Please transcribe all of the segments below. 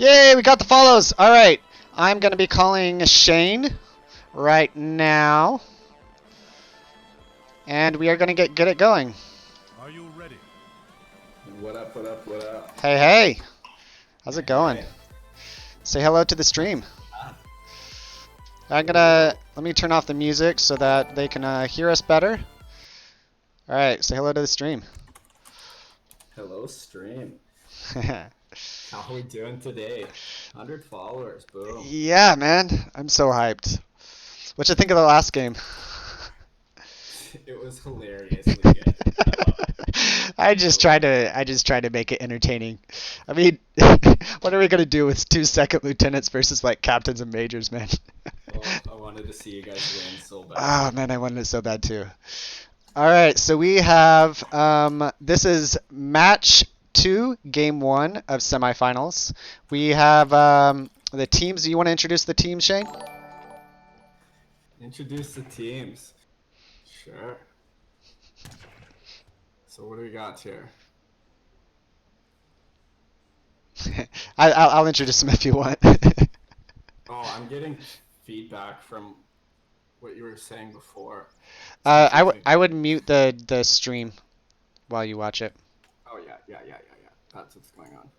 Yay, we got the follows. All right, I'm going to be calling Shane right now. And we are going to get it going. Are you ready? What up, what up, what up? Hey, hey. How's it going? Hey. Say hello to the stream. Here we go. Let me turn off the music so that they can hear us better. All right, say hello to the stream. Hello, stream. How are we doing today? 100 followers, boom. Yeah, man, I'm so hyped. What you think of the last game? It was hilariously good. I love it. I I just love tried it. to I just tried to make it entertaining. I mean, what are we gonna do with 2 second lieutenants versus like captains and majors, man? Oh, I wanted to see you guys win so bad. Oh man, I wanted it so bad too. All right, so we have this is match 2, game 1 of semifinals. We have the teams. Do you want to introduce the teams, Shane? Introduce the teams. Sure. So what do we got here? I'll introduce them if you want. Oh, I'm getting feedback from what you were saying before. It's confusing. I would mute the stream while you watch it. Oh, yeah. That's what's going on.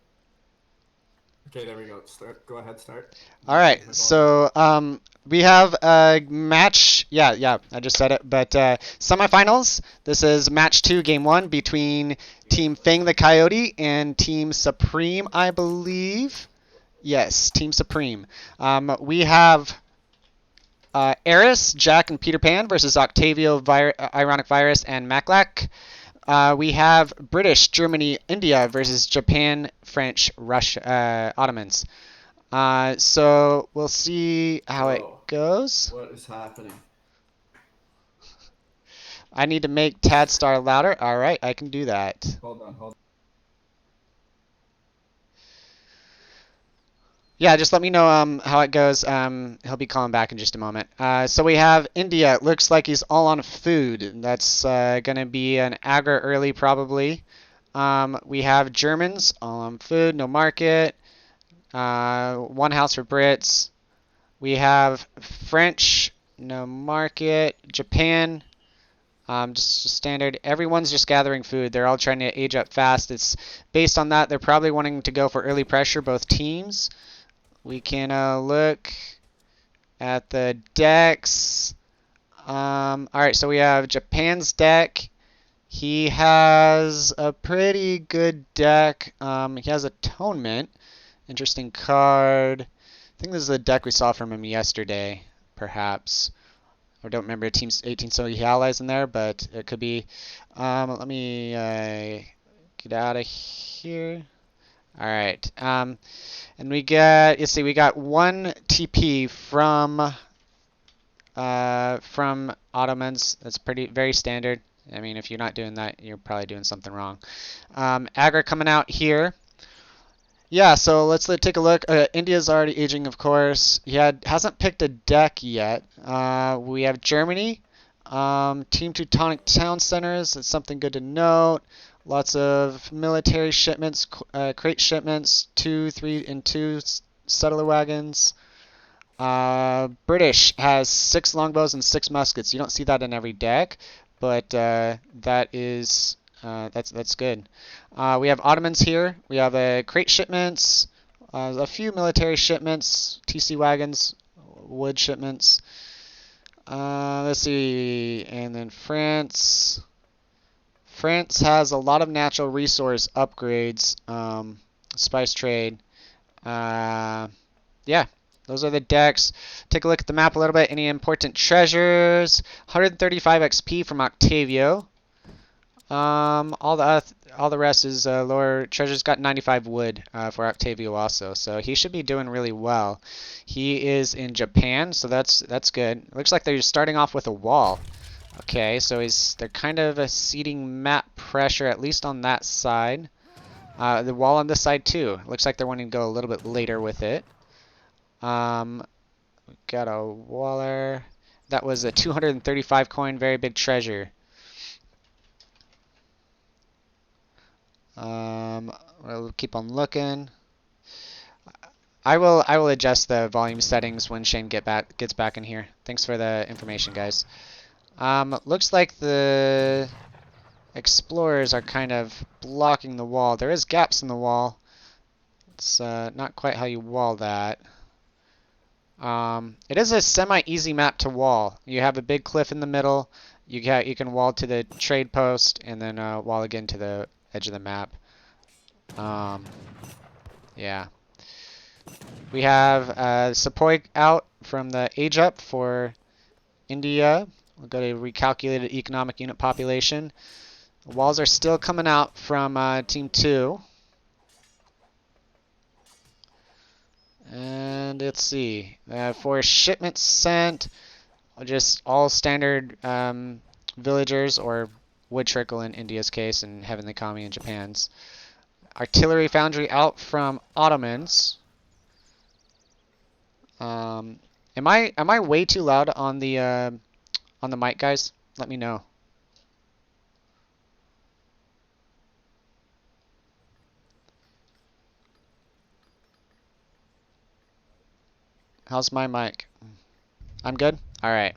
Okay, there we go. Start. Go ahead, start. All right, so we have a match. Yeah, I just said it. But semifinals. This is match 2, game 1 between Team FangTheCoyote and Team Supreme, I believe. Yes, Team Supreme. We have Eris, Jack, and Peter Pan versus Octavio, Ironic Virus, and Maclac. We have British, Germany, India versus Japan, French, Russia, Ottomans. So we'll see how it Whoa. goes. What is happening? I need to make Tad Star louder. All right, I can do that. Hold on. Yeah, just let me know how it goes. He'll be calling back in just a moment. So we have India. It looks like he's all on food. That's going to be an aggro early probably. We have Germans all on food, no market. One house for Brits. We have French, no market. Japan, just standard. Everyone's just gathering food. They're all trying to age up fast. It's based on that. They're probably wanting to go for early pressure, both teams. We can look at the decks. All right, so we have Japan's deck. He has a pretty good deck. He has Atonement. Interesting card. I think this is the deck we saw from him yesterday, perhaps. I don't remember Team 18 so he allies in there, but it could be. Let me get out of here. All right. And we got, let's see, we got 1 TP from Ottomans. That's very standard. I mean, if you're not doing that, you're probably doing something wrong. Agra coming out here. Yeah, so let's take a look. India's already aging, of course. He hasn't picked a deck yet. We have Germany. Team Teutonic Town Centers. That's something good to note. Lots of military shipments, crate shipments, 2, 3, and 2 settler wagons. British has 6 longbows and 6 muskets. You don't see that in every deck, but that's good. We have Ottomans here. We have crate shipments, a few military shipments, TC wagons, wood shipments. Let's see, and then France. France has a lot of natural resource upgrades, spice trade. Yeah, those are the decks. Take a look at the map a little bit. Any important treasures? 135 XP from Octavio. All the rest is lower treasures. Got 95 wood for Octavio also, so he should be doing really well. He is in Japan, so that's good. Looks like they're starting off with a wall. Okay, so they're kind of ceding map pressure, at least on that side. The wall on this side too. Looks like they're wanting to go a little bit later with it. We got a waller. That was a 235 coin, very big treasure. We'll keep on looking. I will adjust the volume settings when Shane gets back in here. Thanks for the information, guys. Looks like the explorers are kind of blocking the wall. There is gaps in the wall. It's not quite how you wall that. It is a semi-easy map to wall. You have a big cliff in the middle. You can wall to the trade post and then wall again to the edge of the map. Um, yeah. We have Sepoy out from the age up for India. We'll go to recalculated economic unit population. The walls are still coming out from Team 2. And let's see. For shipments sent, just all standard villagers, or wood trickle in India's case, and FangTheCoyote in Japan's. Artillery foundry out from Ottomans. Am I way too loud on the mic, guys? Let me know. How's my mic? I'm good? Alright.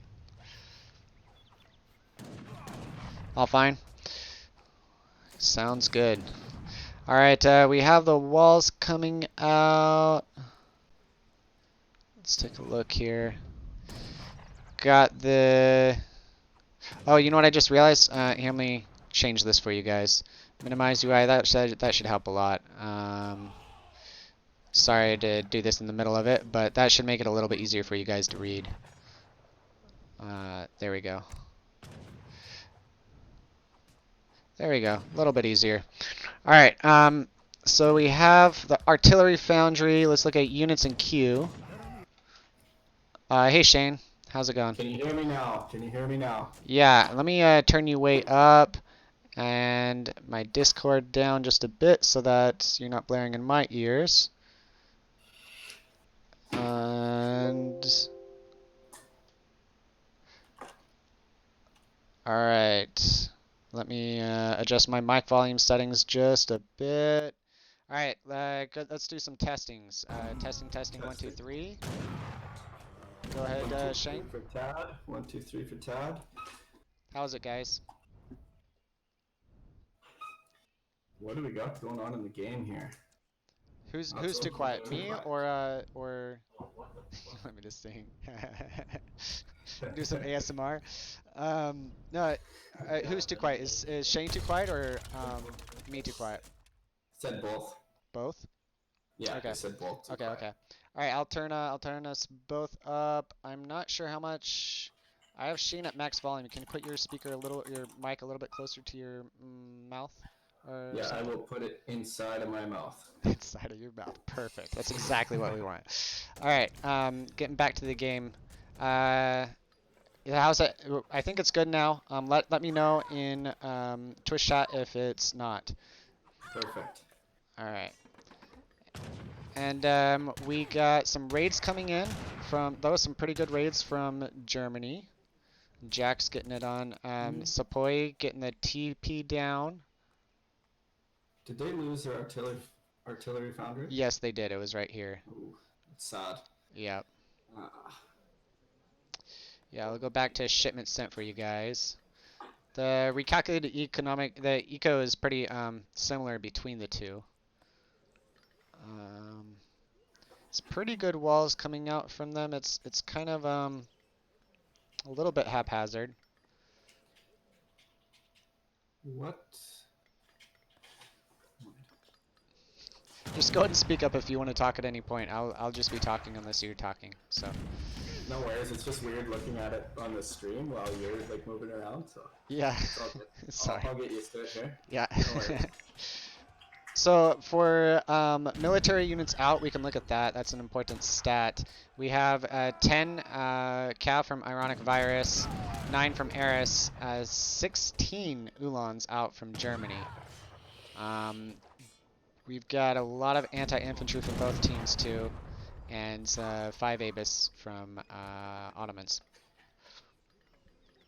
All fine? Sounds good. Alright, we have the walls coming out. Let's take a look here. Got the... Oh, you know what I just realized? Here, let me change this for you guys. Minimize UI, that should help a lot. Sorry to do this in the middle of it, but that should make it a little bit easier for you guys to read. There we go. There we go. A little bit easier. Alright, so we have the artillery foundry. Let's look at units in queue. Hey Shane, how's it going? Can you hear me now? Can you hear me now? Yeah, let me turn you way up and my Discord down just a bit so that you're not blaring in my ears. And alright, let me adjust my mic volume settings just a bit. Alright, let's do some testings. Testing, 1, 2, Testing. 3. Go ahead, 1, 2, 3 Shane. for Tad. 1, 2, 3 for Tad. How's it, guys? What do we got going on in the game here? Who's too quiet? Me or let me just sing. Do some ASMR. No, who's too quiet? Is Shane too quiet or me too quiet? Said both. Both? Yeah, I Okay. said both too Okay, quiet. okay. All right, I'll turn us both up. I'm not sure how much. I have Shane at max volume. Can you put your mic a little bit closer to your mouth or Yeah, I something? will put it inside of my mouth. Inside of your mouth. Perfect. That's exactly what we want. All right, getting back to the game. Uh, yeah, how's it? I think it's good now. Let me know in Twitch chat if it's not. Perfect. All right. And we got some raids coming in from those some pretty good raids from Germany. Jack's getting it on. Sepoy getting the TP down. Did they lose their artillery foundry? Yes, they did. It was right here. Ooh, that's sad. Yeah. Ah, Yeah, I'll go back to shipment sent for you guys. The recalculated the eco is pretty similar between the two. Um, it's pretty good walls coming out from them. It's kind of a little bit haphazard. what? Just go ahead and speak up if you want to talk at any point. I'll just be talking unless you're talking. So No worries. It's just weird looking at it on the stream while you're like moving around. So yeah, it's all good. sorry. I'll get used to it here. Yeah. No worries. So for military units out, we can look at that. That's an important stat. We have 10 cav from Ironic Virus, 9 from Eris, 16 Ulans out from Germany. We've got a lot of anti-infantry from both teams too, and 5 Abus from Ottomans.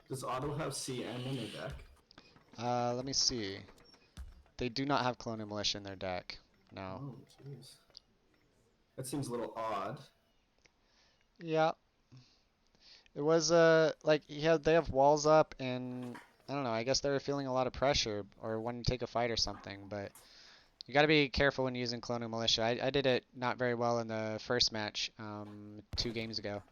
Does Otto have CM in their deck? Let me see. They do not have Colonial Militia in their deck. No. Oh, jeez. That seems a little odd. Yeah, it was like they have walls up, and I don't know. I guess they were feeling a lot of pressure or wanting to take a fight or something. But you got to be careful when using clonal militia. I did it not very well in the first match 2 games ago.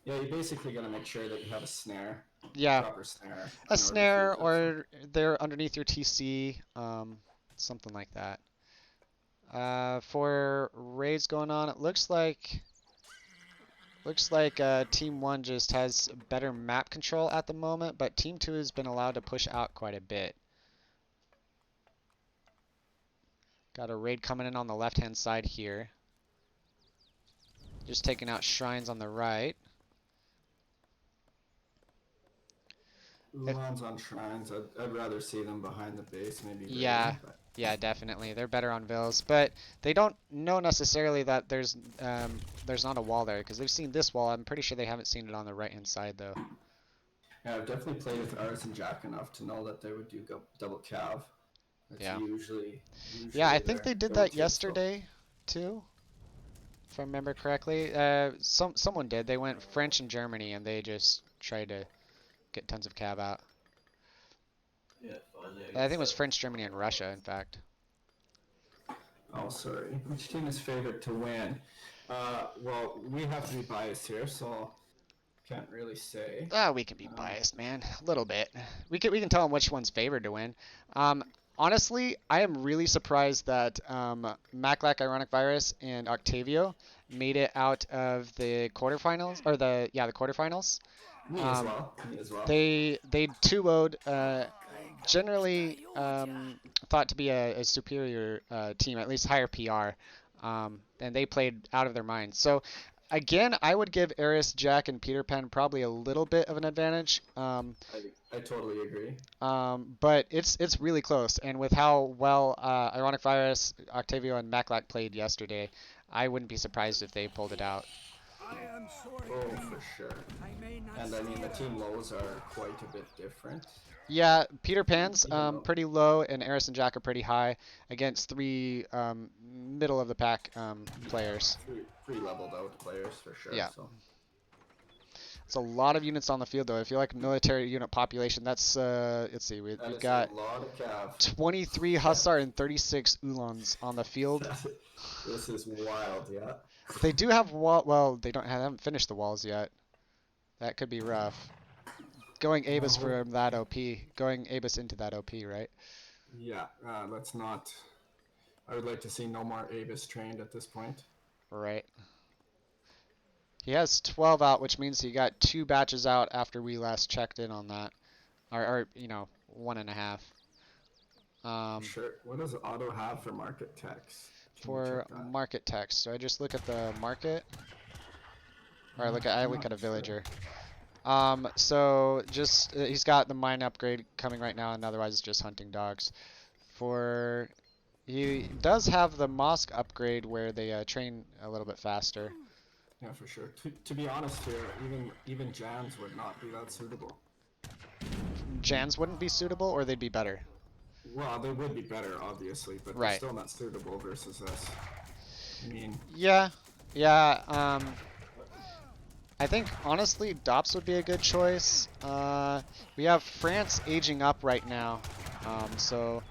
Yeah, you're basically gonna make sure that you have a snare, Yeah, proper snare, a in order to snare use it. So. or they're underneath your TC, something like that. For raids going on, it looks like Team 1 just has better map control at the moment, but Team 2 has been allowed to push out quite a bit. Got a raid coming in on the left-hand side here. Just taking out shrines on the right. If, Ulans on shrines, I'd rather see them behind the base, maybe yeah, raiding, but yeah, definitely. They're better on vills, but they don't know necessarily that there's not a wall there because they've seen this wall. I'm pretty sure they haven't seen it on the right-hand side though. yeah, I've definitely played with Artis and Jack enough to know that they would do double cav. That's Yeah. usually Yeah, I usually think they their did that go-to. So yesterday too, if I remember correctly. Someone did. They went French and Germany, and they just tried to get tons of cab out. I think it was French, Germany, and Russia, in fact. oh, sorry. Which team is favorite to win? Well, we have to be biased here, so can't really say. Ah, we can be Um, biased, man, a little bit. We can tell them which one's favored to win. Um, Honestly, I am really surprised that Maclac Ironic Virus and Octavio made it out of the quarterfinals, or the quarterfinals. me as Um, well. Me as well. they 2-0'd generally thought to be a superior team, at least higher PR, and they played out of their minds. So again, I would give Eris, Jack, and Peter Pan probably a little bit of an advantage. I totally agree. But it's really close, and with how well Ironic Virus, Octavio, and Maclac played yesterday, I wouldn't be surprised if they pulled it out. Oh, for sure. And I mean, the team lows are quite a bit different. Yeah, Peter Pan's Even though pretty low, and Eris and Jack are pretty high against three middle of the pack players. three leveled out players for sure. Yeah, So it's a lot of units on the field, though. If you like military unit population, that's let's see, that we've is a got lot of cav. 23 Hussar and 36 Ulans on the field. This is wild, yeah. They do have wall. Well, they haven't finished the walls yet. That could be rough. Going Abus Well, from that OP, going Abus into that OP, right? yeah, let's not. I would like to see no more Avis trained at this point. Right. He has 12 out, which means he got 2 batches out after we last checked in on that, or 1.5. For Um, sure. What does Auto have for market text? Can we for check that? market text, so I just look at the market, or I I'm look at not a sure. villager. So just he's got the mine upgrade coming right now, and otherwise it's just hunting dogs. For He does have the mosque upgrade where they train a little bit faster. Yeah, for sure. To be honest here, even Jans would not be that suitable. Jans wouldn't be suitable, or they'd be better. Well, they would be better, obviously, but they're Right. still not suitable versus this. I mean, Yeah. Yeah. I think honestly, Dops would be a good choice. We have France aging up right now, so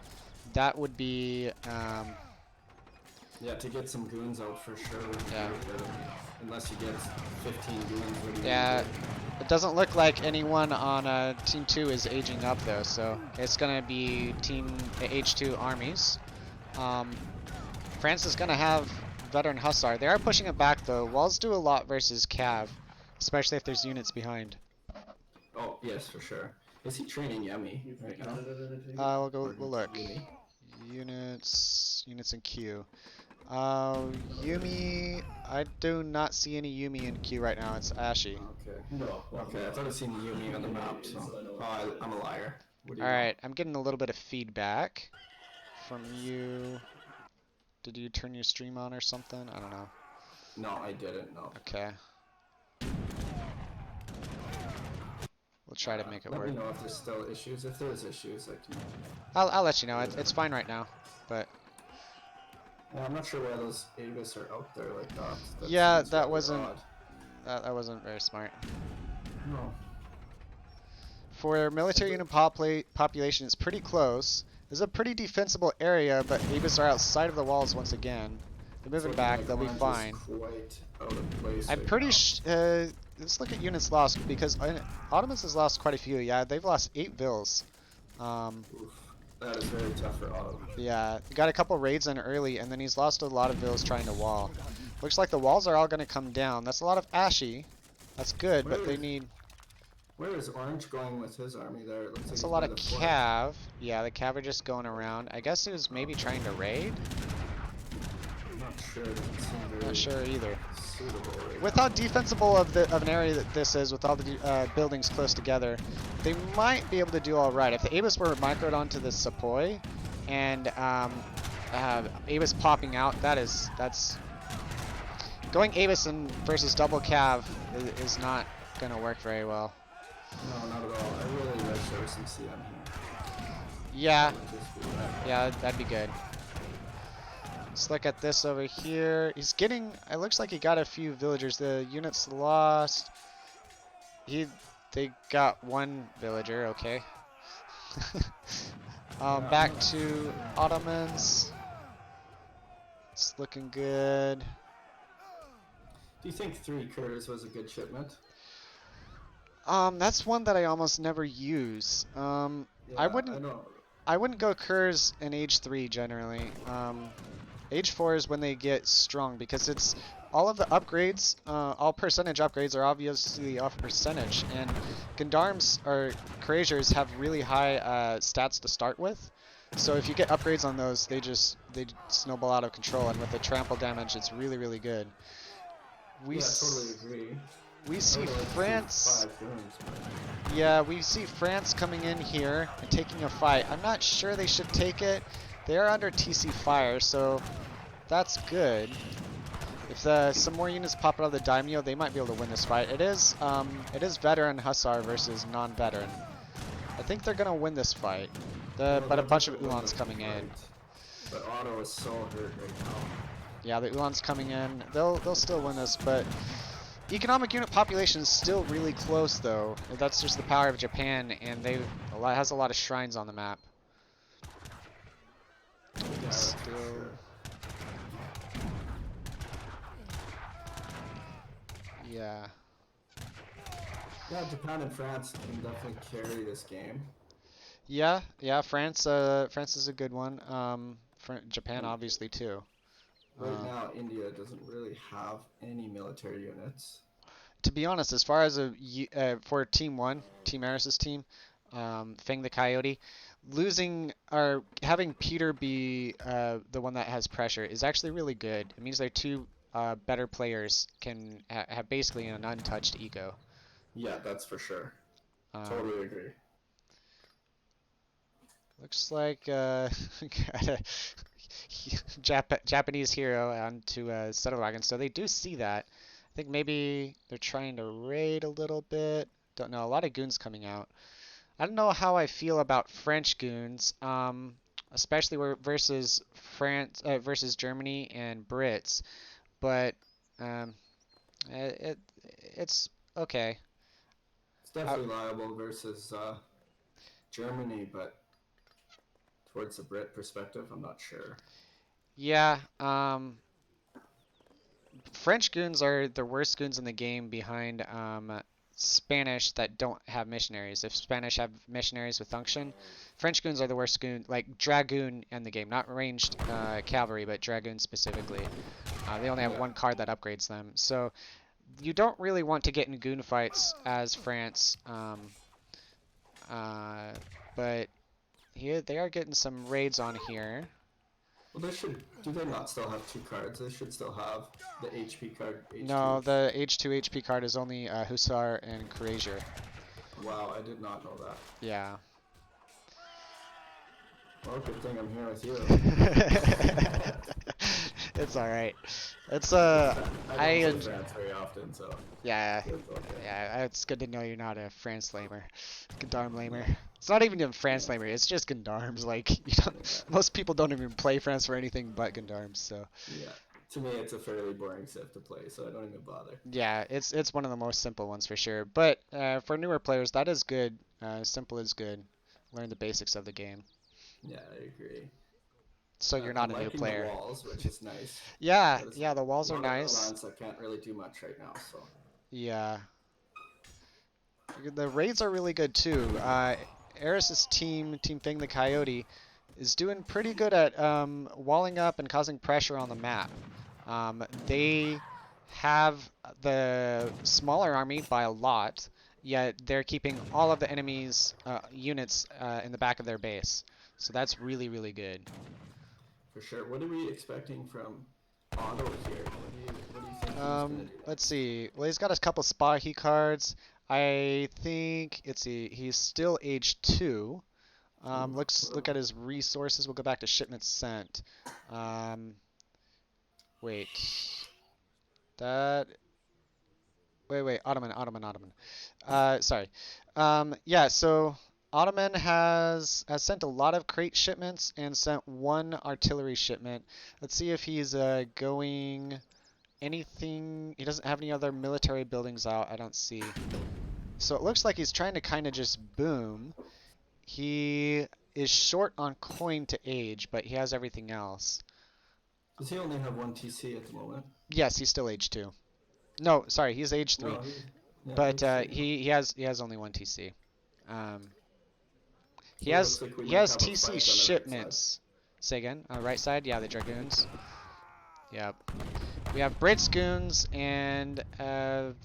that would be yeah, to get some goons out for sure would be yeah. really good. Unless you get 15 goons, what do you even Yeah, do? it doesn't look like anyone on Team 2 is aging up though, so it's going to be Team H2 armies. Um, France is going to have veteran Hussar. They are pushing it back though. Walls do a lot versus Cav, especially if there's units behind. Oh, yes, for sure. Is he training Yummy right now? We'll look. Yumi? Units in queue. Yumi, I do not see any Yumi in queue right now. It's Ashy. Okay. Okay, I thought I seen Yumi on the map, so. Oh, I'm a liar. What do you know? Alright, I'm getting a little bit of feedback from you. Did you turn your stream on or something? I don't know. No, I didn't, no. Okay. We'll try to make it Let me work. know if there's still issues. If there's issues, I can. I'll let you know. It's fine right now. But Yeah, I'm not sure why those Avis are out there like that. That Yeah, seems rather odd. that wasn't very smart. No. For military unit population, it's pretty close. This is a pretty defensible area, but Avis are outside of the walls once again. They're It's moving looking back. like They'll be orange is fine. quite out of place I'm right pretty now. let's look at units lost because Ottomans has lost quite a few. Yeah, they've lost 8 vills. Oof. That is very tough for Autumn. Yeah, he got a couple raids in early, and then he's lost a lot of vills trying to wall. Looks like the walls are all going to come down. That's a lot of Ashy. That's good, but Where they is need... where is Orange going with his army there? It looks like That's a he's lot by of the fort. cav. Yeah, the cav are just going around. I guess he was maybe Okay. trying to raid? I'm not sure. It doesn't seem Not very sure either. suitable right With now. how defensible of an area that this is, with all the buildings close together, they might be able to do all right. If the Avis were microed onto the Sepoy, and Avis popping out, that's going Avis and versus double cav is not gonna work very well. No, not at all. I really wish there was some CM here. Yeah, That would just be rad. yeah, that'd be good. Let's look at this over here. He's getting. It looks like he got a few villagers. The units lost. He, they got one villager. Okay. Yeah, I'm Back not to sure. Ottomans. It's looking good. Do you think 3 Kurds was a good shipment? That's one that I almost never use. I Yeah, I wouldn't. don't. I wouldn't go Kurs in Age 3 generally. Age 4 is when they get strong because it's all of the upgrades, all percentage upgrades are obviously off percentage, and Gendarmes or Courageers have really high stats to start with. So if you get upgrades on those, they snowball out of control, and with the trample damage, it's really really good. We Yeah, totally s agree. we I see would have liked to see France. 5 goons, but Yeah, we see France coming in here and taking a fight. I'm not sure they should take it. They are under TC fire, so that's good. If some more units pop out of the Daimyo, they might be able to win this fight. It is veteran Hussar versus non-veteran. I think they're gonna win this fight. well, But a they'll bunch of definitely win the Ulans coming in. fight. But Otto is so hurt right now. Yeah, the Ulans coming in. They'll still win this, but economic unit population is still really close though. That's just the power of Japan, and has a lot of shrines on the map. Yeah, that's for Still, sure. yeah. Yeah, Japan and France can definitely carry this game. Yeah, yeah, France is a good one. Japan And obviously too. right Um, now, India doesn't really have any military units. to be honest, as far as for Team One, Team Eris's team, Fang the Coyote, losing or having Peter be the one that has pressure is actually really good. It means their two better players can have basically an untouched eco. Yeah, that's for sure. Um, Totally agree. Looks like got a Japanese hero onto a settle wagon, so they do see that. I think maybe they're trying to raid a little bit. Don't know. A lot of goons coming out. I don't know how I feel about French goons, especially versus versus Germany and Brits, but um, it it's okay. It's Uh, definitely liable versus Germany, but towards the Brit perspective, I'm not sure. yeah. French goons are the worst goons in the game behind Spanish that don't have missionaries. If Spanish have missionaries with function, French goons are the worst goon, like Dragoon in the game, not ranged cavalry, but Dragoon specifically. They only have Yeah. one card that upgrades them. So you don't really want to get in goon fights as France, uh, but here they are getting some raids on here. Well, they should. Do they not still have 2 cards? They should still have the HP card No, H2. the H2 HP card is only Hussar and Courageous. Wow, I did not know that. Yeah. Well, good thing I'm here with you. It's all right. It's I I don't play enj France very often, so yeah, it's okay. yeah. It's good to know you're not a France lamer, Darm lamer. It's not even in France Lamer, it's just Gendarmes. Like you don't, Yeah, most people don't even play France for anything but Gendarmes. So yeah. To me, it's a fairly boring civ to play, so I don't even bother. yeah, it's one of the most simple ones for sure. But for newer players, that is good. Simple is good. Learn the basics of the game. Yeah, I agree. So you're I'm not a new liking the player. walls, which is nice. Yeah, But it's yeah, the a walls are lot of nice. uhlans that can't really do much right now. So Yeah, the raids are really good too. Eris's team, Team FangTheCoyote, is doing pretty good at walling up and causing pressure on the map. They have the smaller army by a lot, yet they're keeping all of the enemy's units in the back of their base. So that's really, really good. for sure. What are we expecting from Otto here? What do you think he's gonna do Let's next? see. Well, he's got a couple Spahi cards. I think, let's see, he's still age 2. Ooh, Let's look whoa. at his resources. We'll go back to shipments sent. Um, wait. That. Wait. Ottoman. Sorry. Yeah. So Ottoman has sent a lot of crate shipments and sent one artillery shipment. Let's see if he's going anything. He doesn't have any other military buildings out. I don't see. So it looks like he's trying to kind of just boom. He is short on coin to age, but he has everything else. Does he only have one TC at the moment? Yes, he's still age 2. No, sorry, he's age 3, No, he's yeah, but H3. he has only one TC. Um, he So it looks has like we he might has have a TC fight on the right side. shipments. Say again, on the right side, yeah, the dragoons. Yep. We have Brits goons and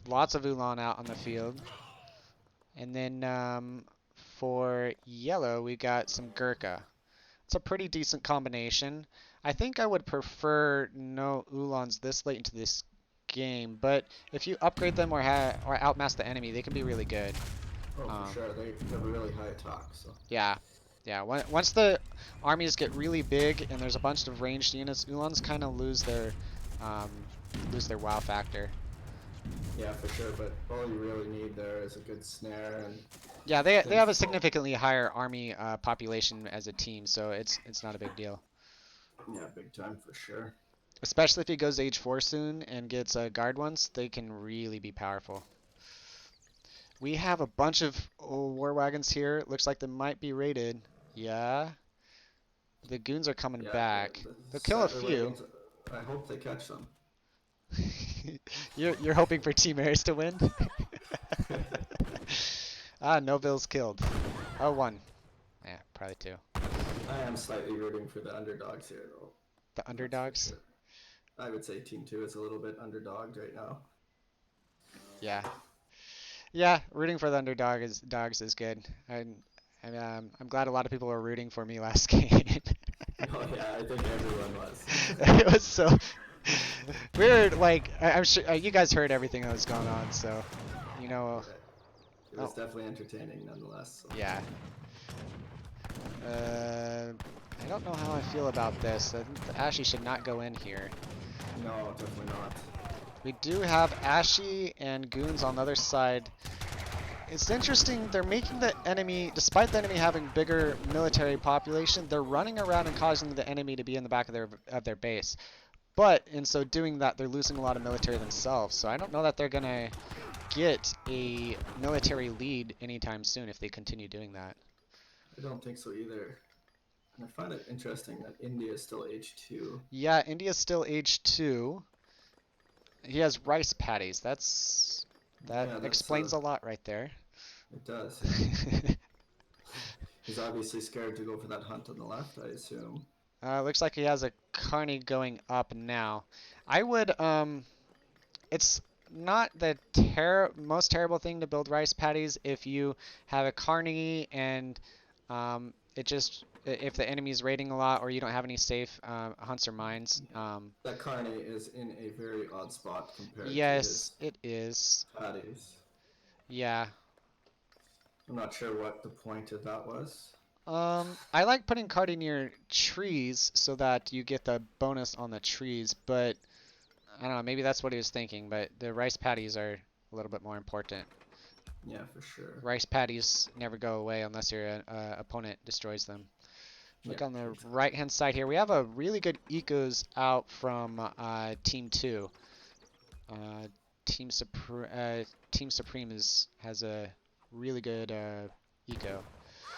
lots of Ulan out on the field. And then for yellow, we got some Gurkha. It's a pretty decent combination. I think I would prefer no Ulans this late into this game, but if you upgrade them or outmass the enemy, they can be really good. Oh, for Um, sure. They have a really high attack. So yeah, yeah. Once the armies get really big and there's a bunch of ranged units, Ulans kind of um, lose their wow factor. yeah, for sure. But all you really need there is a good snare and Yeah, they then have a full. significantly higher army population as a team, so it's not a big deal. Yeah, big time for sure. Especially if he goes age 4 soon and gets guard ones, they can really be powerful. We have a bunch of war wagons here. Looks like they might be raided. Yeah, the goons are coming Yeah, back. the They'll kill a sadder few. wagons. I hope they catch them. You're hoping for Team Airs to win? Ah, no bills killed. Oh, one. Yeah, probably two. I am slightly rooting for the underdogs here, though. The That's for underdogs? sure. I would say Team Two is a little bit underdogged right now. Yeah. Yeah, rooting for the underdog is dogs is good. I'm glad a lot of people were rooting for me last game. Oh yeah, I think everyone was. It was so weird. Like I'm sure you guys heard everything that was going on, so you know. Yeah, it was Oh, definitely entertaining nonetheless. So. yeah. Uh, I don't know how I feel about this. I think the Ashy should not go in here. No, definitely not. We do have Ashy and Goons on the other side. It's interesting, they're making the enemy, despite the enemy having bigger military population, they're running around and causing the enemy to be in the back of their base. But in so doing that, they're losing a lot of military themselves. So I don't know that they're gonna get a military lead anytime soon if they continue doing that. I don't think so either. And I find it interesting that India is still H2. Yeah, India's still age 2. He has rice paddies. That Yeah, that's explains a lot right there. it does, yeah. He's obviously scared to go for that hunt on the left, I assume. Looks like he has a Carney going up now. I would it's not the most terrible thing to build rice paddies if you have a Carney and it just if the enemy's raiding a lot or you don't have any safe hunts or mines. Yeah. That Carney is in a very odd spot compared to Yes, his it is. patties. Yeah. I'm not sure what the point of that was. I like putting Cardi near trees so that you get the bonus on the trees, but I don't know, maybe that's what he was thinking, but the rice paddies are a little bit more important. Yeah, for sure. Rice patties never go away unless your opponent destroys them. Yeah, Look on the exactly. right-hand side here. We have a really good ecos out from Team 2. Uh, Team Supreme has a really good eco.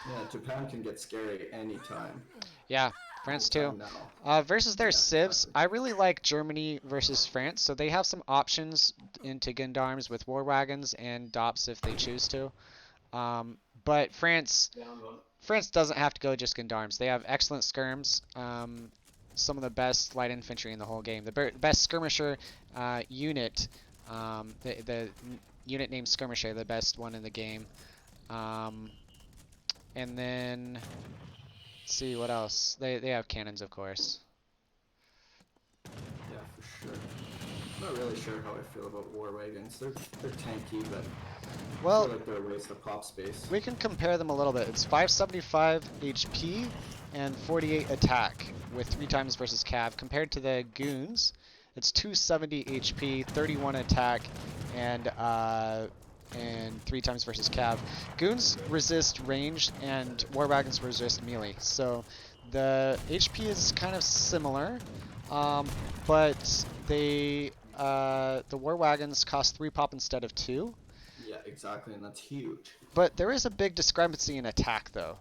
Yeah, Japan can get scary anytime. Yeah, France too. Anytime now. Versus their Yeah, civs, exactly. I really like Germany versus France. So they have some options into Gendarmes with war wagons and DOPS if they choose to. But France doesn't have to go just Gendarmes. They have excellent skirms. Some of the best light infantry in the whole game. The best skirmisher unit, the unit named Skirmisher, the best one in the game. Um, and then let's see what else. They have cannons, of course. Yeah, for sure. I'm not really sure how I feel about war wagons. They're tanky, but I feel Well, like they're a waste of pop space. we can compare them a little bit. It's 575 HP and 48 attack with 3 times versus Cav. Compared to the Goons, it's 270 HP, 31 attack, and 3 times versus Cav. Goons resist ranged and War Wagons resist melee. So the HP is kind of similar, um, but the War Wagons cost 3 pop instead of 2. Yeah, exactly, and that's huge. But there is a big discrepancy in attack, though.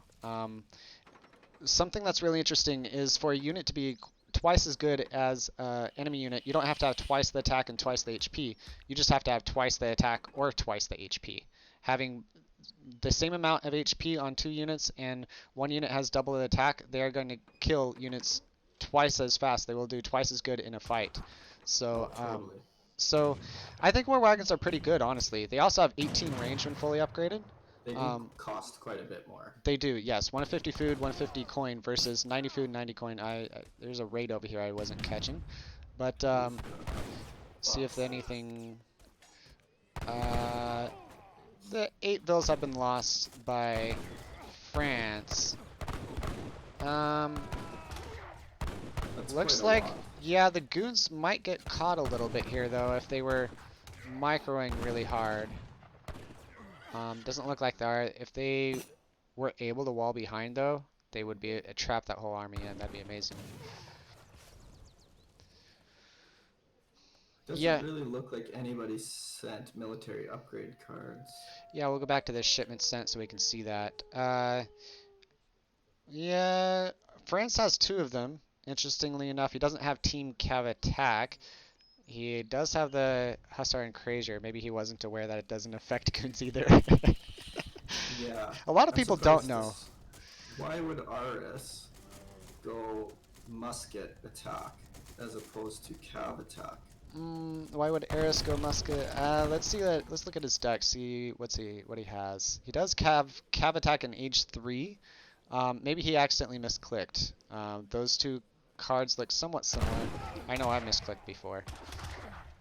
Something that's really interesting is for a unit to be twice as good as an enemy unit, you don't have to have twice the attack and twice the HP. You just have to have twice the attack or twice the HP. Having the same amount of HP on 2 units and one unit has double the attack, they are going to kill units twice as fast. They will do twice as good in a fight. So, Oh, totally. so I think war wagons are pretty good, honestly. They also have 18 range when fully upgraded. They do Um, cost quite a bit more. they do, yes. 150 food, 150 coin versus 90 food, 90 coin. There's a raid over here I wasn't catching, but Oof. see if anything. Uh, the 8 vills have been lost by France. Um, That's quite looks a like lot. yeah, the goons might get caught a little bit here though if they were microing really hard. Doesn't look like they are. If they were able to wall behind though, they would be trap that whole army in. That'd be amazing. Doesn't Yeah, really look like anybody sent military upgrade cards. yeah, we'll go back to this shipment sent so we can see that. Yeah, France has 2 of them. Interestingly enough, he doesn't have Team Cav attack. He does have the Hussar and Crazier. Maybe he wasn't aware that it doesn't affect goons either. Yeah, A lot of I'm people don't surprised know. this. Why would RS go musket attack as opposed to cav attack? Why would Eris go musket? Let's see that. Let's look at his deck. See what he has. He does cav attack in age 3. Maybe he accidentally misclicked. Those 2 cards look somewhat similar. I know I've misclicked before.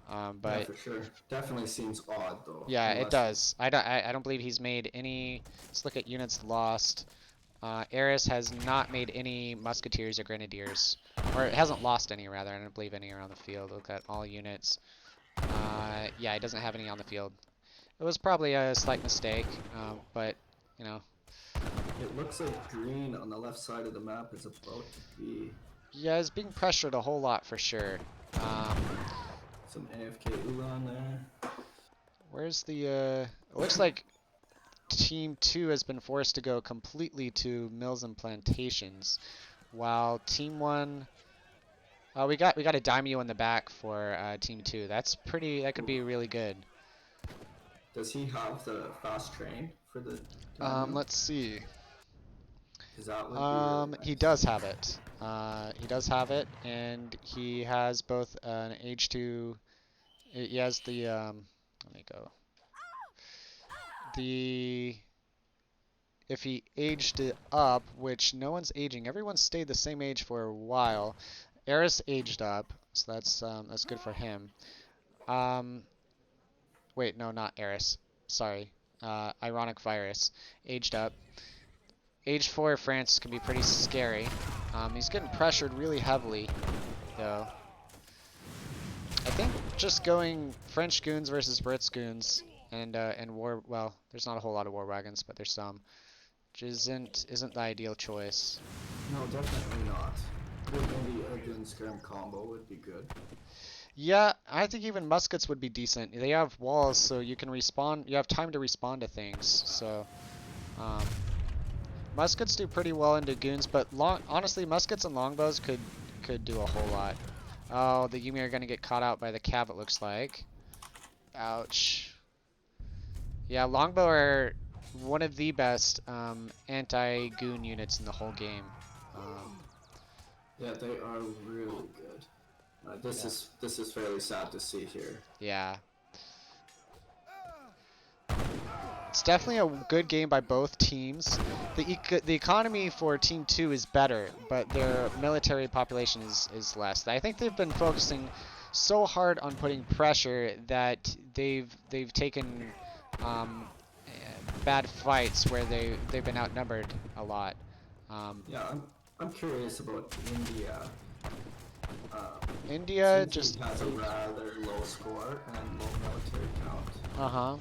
Yeah, But for sure. Definitely seems odd though, yeah, it unless does. I don't believe he's made any. Let's look at units lost. Eris has not made any musketeers or grenadiers, or it hasn't lost any rather. I don't believe any are on the field. Look at all units. Yeah, he doesn't have any on the field. It was probably a slight mistake, but you know, it looks like green on the left side of the map is about to be yeah, he's being pressured a whole lot for sure. some AFK Ulan there. Where's the? It looks like Team 2 has been forced to go completely to mills and plantations, while Team 1. We got a daimyo in the back for Team 2. That's pretty. That could Ooh. be really good. Does he have the fast train for the daimyo? Let's see. Because that would be really He nice. does have it. He does have it, and he has both an H2. He has the. Let me go. The. If he aged it up, which no one's aging, everyone's stayed the same age for a while. Eris aged up, so that's good for him. Um, Wait, no, not Eris. Sorry. Ironic Virus. Aged up. Age 4 France can be pretty scary. He's getting pressured really heavily, though. I think just going French Goons versus Brits Goons and war. Well, there's not a whole lot of war wagons, but there's some, which isn't the ideal choice. No, definitely not. Maybe a gun skirm combo would be good. Yeah, I think even muskets would be decent. They have walls, so you can respawn. You have time to respawn to things. So um, muskets do pretty well into goons, but honestly, muskets and longbows could do a whole lot. Oh, the Yumi are gonna get caught out by the cav. It looks like. Ouch. Yeah, longbow are one of the best anti-goon units in the whole game. Um, Yeah, they are really good. This yeah, is fairly sad to see here. yeah. It's definitely a good game by both teams. The economy for Team 2 is better, but their military population is less. I think they've been focusing so hard on putting pressure that they've taken um, bad fights where they've been outnumbered a lot. Um, Yeah, I'm curious about India. Uh, India Seems he just has a rather low score and low military count, uh-huh.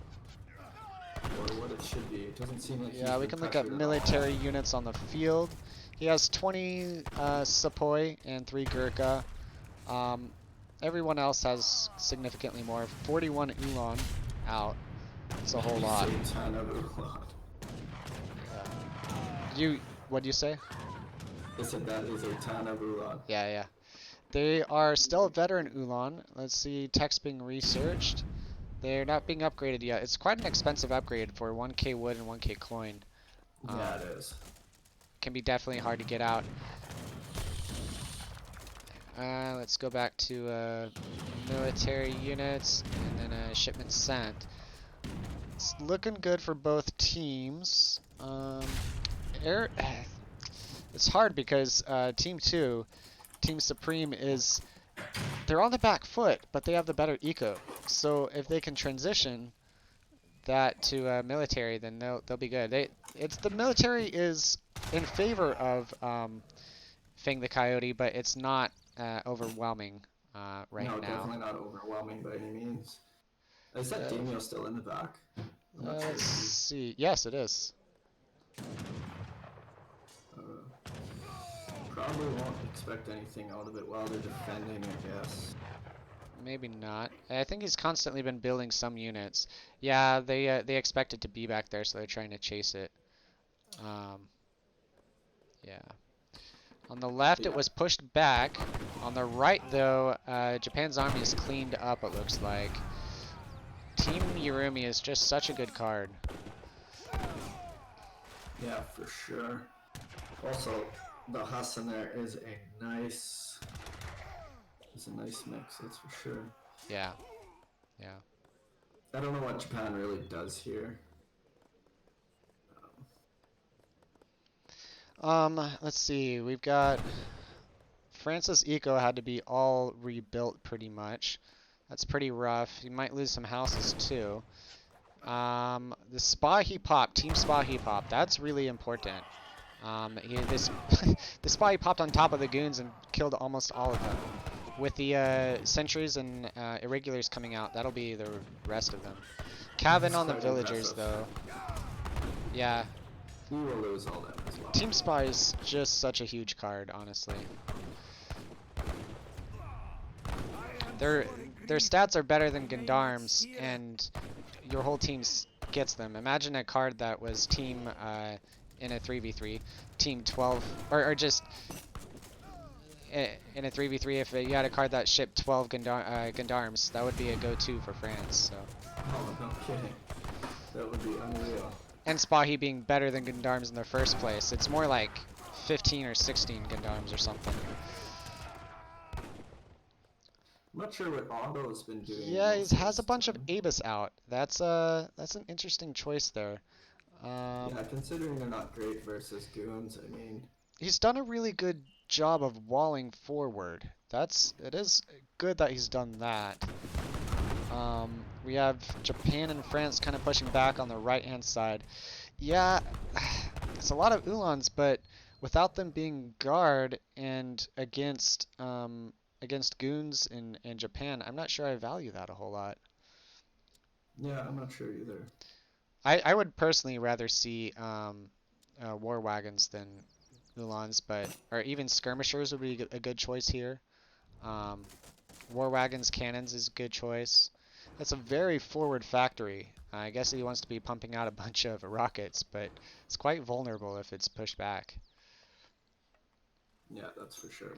or what it should be. It doesn't seem like he's Yeah, we been can look at pressured at military all. units on the field. He has 20 Sepoy and 3 Gurkha. Um, everyone else has significantly more. 41 Ulan out. It's a whole lot. He's a ton of Ulan. What'd you say? I said that is a ton of Ulan. Yeah, yeah. They are still veteran Ulan. Let's see, tech's being researched. They're not being upgraded yet. It's quite an expensive upgrade for 1k wood and 1k coin. Yeah, Um, it is. can be definitely hard to get out. Let's go back to military units and then shipment sent. It's looking good for both teams. Air, it's hard because Team 2, Team Supreme they're on the back foot, but they have the better eco. So if they can transition that to military, then they'll be good. It's the military is in favor of FangTheCoyote, but it's not overwhelming right No, now. definitely not overwhelming by any means. Is that Uh, Damio still in the back? I'm not sure let's if he. see. Yes, it is. Uh, Probably won't expect anything out of it while they're defending, I guess. Maybe not. I think he's constantly been building some units. Yeah, they expect it to be back there, so they're trying to chase it. Um, yeah. On the left, it Yeah, was pushed back. On the right, though, Japan's army is cleaned up, it looks like. Team Yurumi is just such a good card. yeah, for sure. Also, the Hassan there is a nice mix, that's for sure. Yeah, yeah. I don't know what Japan really does here. Let's see. We've got France's eco had to be all rebuilt pretty much. That's pretty rough. You might lose some houses too. The spa he popped, Team Spa he popped. That's really important. This the spy popped on top of the goons and killed almost all of them. With the sentries and irregulars coming out, that'll be the rest of them. Cabin It's on the quite villagers, impressive. though. Yeah, We will lose all them as well. Team Spy is just such a huge card, honestly. Their their stats are better than Gendarme's, and your whole team gets them. Imagine a card that was team in a 3v3, team 12, or just in a 3v3, if you had a card that shipped 12 Gendarmes, that would be a go-to for France. So. Oh, no kidding. That would be unreal. And Spahi being better than Gendarmes in the first place. It's more like 15 or 16 Gendarmes or something. I'm not sure what Otto's been doing Yeah, he most of has a his bunch of time. Abus out. That's an interesting choice there. Yeah, Um, considering they're not great versus goons, I mean, he's done a really good job of walling forward. It is good that he's done that. We have Japan and France kind of pushing back on the right-hand side. Yeah, it's a lot of Ulans, but without them being guard and against goons in Japan, I'm not sure I value that a whole lot. Yeah, I'm not sure either. I would personally rather see war wagons than Ulans, but or even skirmishers would be a good choice here. Um, war wagons, cannons is a good choice. That's a very forward factory. I guess he wants to be pumping out a bunch of rockets, but it's quite vulnerable if it's pushed back. Yeah, that's for sure.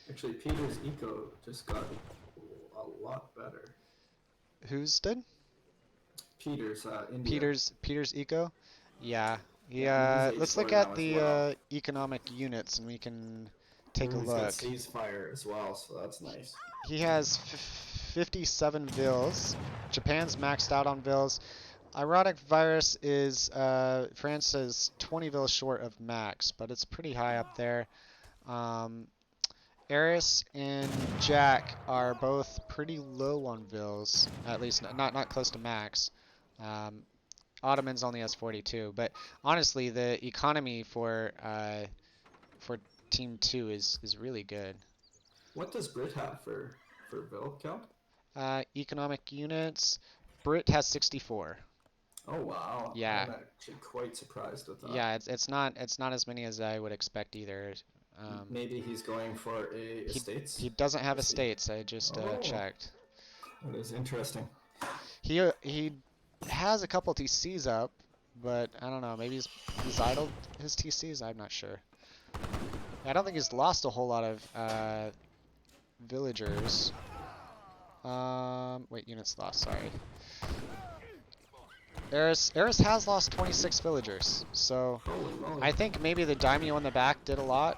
Actually, Peter's eco just got a lot better. Who's did? Peter's India. Peter's eco? Yeah. Yeah, and he's Let's age look 4 at now as the well. economic units and we can take a Ooh, he's got look. ceasefire as well, so that's nice. He has 57 vills. Japan's maxed out on vills. Ironic virus is France is 20 vills short of max, but it's pretty high up there. Um, Eris and Jack are both pretty low on vills, at least not close to max. Um, Ottoman's only has 42, but honestly, the economy for Team Two is really good. What does Brit have for Bill count? Economic units, Brit has 64. Oh wow, I'm Yeah, actually quite surprised with that. yeah, it's not as many as I would expect either. Um, Maybe he's going for a he estates. he doesn't have Does he? estates. I just Oh, checked. that is interesting. He has a couple TCs up, but I don't know. Maybe he's idled his TCs. I'm not sure. I don't think he's lost a whole lot of villagers. Wait, units lost. Sorry. Eris has lost 26 villagers, so Holy moly. I think maybe the daimyo in the back did a lot.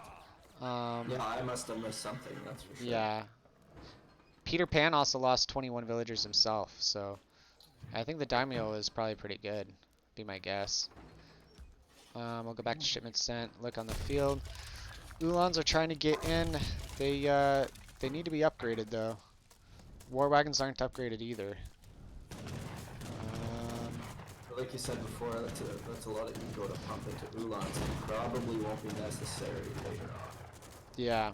Yeah, I must have missed something, that's for sure. Yeah. Peter Pan also lost 21 villagers himself, so I think the daimyo is probably pretty good. Be my guess. We'll go back to shipment sent. Look on the field. Ulans are trying to get in. They need to be upgraded though. War wagons aren't upgraded either. Um, But like you said before, that's a lot of ego to pump into Ulans and probably won't be necessary later on. yeah.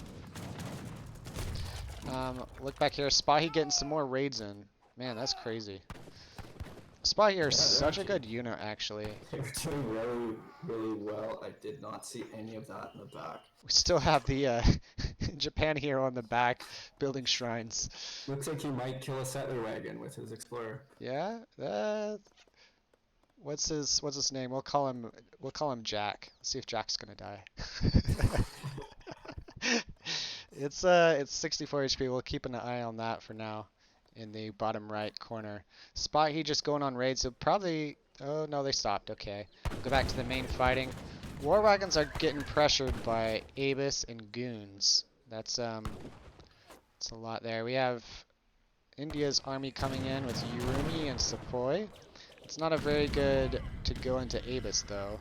Look back here. Spahi getting some more raids in. Man, that's crazy. Spahi here is Yeah, such a good unit, actually. they're doing really, really well. I did not see any of that in the back. We still have the Japan hero on the back building shrines. Looks like he might kill a settler wagon with his explorer. Yeah, what's his name? We'll call him Jack. See if Jack's gonna die. It's 64 HP. We'll keep an eye on that for now. In the bottom right corner, Spot he just going on raids. He'll probably. Oh no, they stopped. Okay, go back to the main fighting. War wagons are getting pressured by Abus and goons. That's a lot there. We have India's army coming in with Urumi and Sepoy. It's not a very good to go into Abus though.